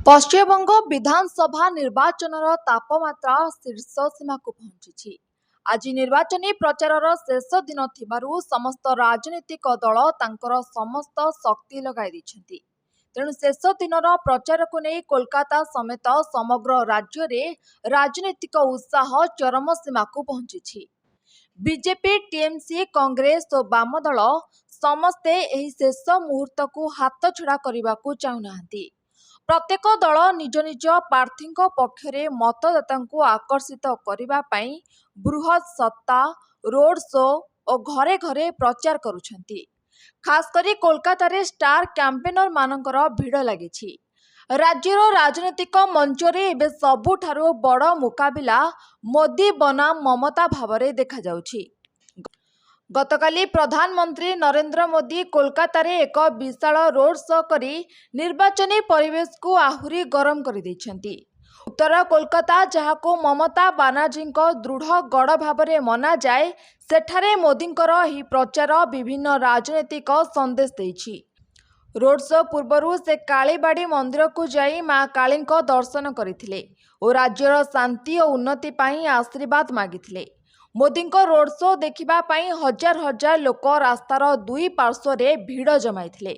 पश्चिमबंग विधानसभा निर्वाचन तापमात्रा शीर्ष सीमा को पहुंची। आज निर्वाचनी प्रचार शेष दिन थिबारु समस्त राजनीतिक दल तांकर समस्त शक्ति लगाई दैछन्ति। तेणु शेष दिन प्रचार को नहीं कोलकाता समेत समग्र राज्य में राजनीतिक उत्साह चरम सीमा को पहुंची। बीजेपी, टीएमसी, कांग्रेस और वाम दल समस्ते एही शेष मुहूर्त को हाथ छड़ा करने को चाहूनाहांती। प्रत्येक दल निज निज प्रार्थी पक्षरे मतदाता आकर्षित करने बृहत सत्ता, रोड शो और घरे घरे प्रचार करुछंती। खासकरी कोलकाता रे स्टार कैंपेनर मानकर भिड़ लगी। राज्यर राजनीतिक मंचरे एबे सबुठारु बड़ मुकाबिला मोदी बनाम ममता भावरे देखा जाउछि। गतकाली प्रधानमंत्री नरेंद्र मोदी कोलकाता रे एक विशाल रोड शो करी निर्वाचनी परिवेश को आहुरी गरम कर दैछन्ती। उत्तर कोलकाता जहाको ममता बानार्जी दृढ़ गढ़ भावरे मना जाए, सेठारे मोदींकर एही प्रचार विभिन्न राजनीतिक संदेश देछि। रोड शो पूर्वरु से कालीबाड़ी मंदिर को जाई मां काली दर्शन करथिले और राज्यर शांति और उन्नति पाई आशीर्वाद मागिथिले। मोदी रोड शो देखिबा पाई हजार हजार लोक रास्तार दुई पार्श्वरे भिड़ जमाइथिले।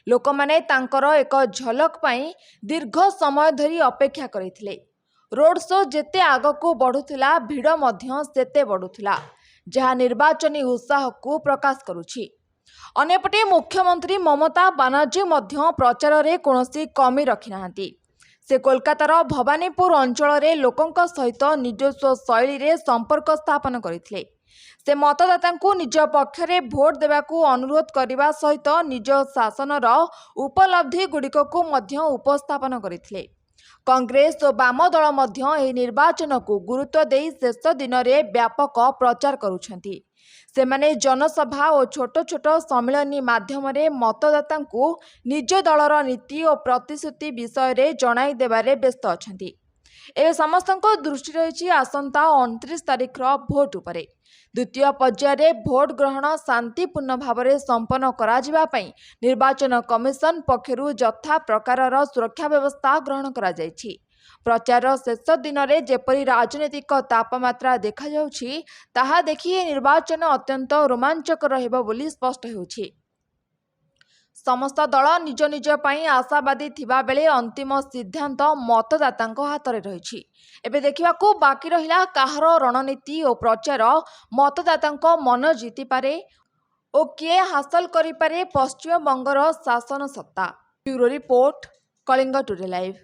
लोक माने तांकर एक झलक पाई दीर्घ समय धरी अपेक्षा करिथिले। रोड शो जेते आगको बढ़ुथिला भिड़ मध्य सेते बढ़ुथिला, जहा निर्वाचनी उत्साह को प्रकाश करुछि। अन्यपटे मुख्यमंत्री ममता बानार्जी मध्य प्रचार रे कोनोसी कमी रखि नाहांती। से कोलकातार भवानीपुर अंचल लोकंक सहित निजस्व शैली रे संपर्क स्थापन करथिले। से मतदाता निज पक्षरे भोट देवाकू अनुरोध करने सहित निज शासनर उपलब्धि गुड़िक को मध्य उपस्थापन करथिले। कांग्रेस और वाम दल मध्य एही निर्वाचन को गुरुत्व देई शेष दिन में व्यापक प्रचार करुछंती। सेमाने जनसभा और छोट छोट सम्मेलन माध्यम मतदाता निज दलर नीति और प्रतिश्रुति विषय रे जणाई देबारे व्यस्त अछंती। एबे समस्तक दृष्टि रही आसंता 29 तारीख भोट उपरे। द्वितीय पर्याय भोट ग्रहण शांतिपूर्ण भाव में संपन्न करा पई निर्वाचन कमिशन पक्षरु यथा प्रकार सुरक्षा व्यवस्था ग्रहण करा जायछि। प्रचार शेष दिन में जेपरी राजनीतिक तापमात्रा देखा जाउछि, ताहा देखि निर्वाचन अत्यंत रोमांचक रहिबो बोली स्पष्ट होउछि। समस्त दल निज निज पई आशावादी थिबा बेले अंतिम सिद्धांत मतदातांक हाथ में रही। एबे देखिबाकू बाकी रहिला काहर रणनीति और प्रचार मतदातांक मन जीति पारे और किए हासिल करि पारे पश्चिम बंगर शासन सत्ता। Bureau report, Kalinga today live.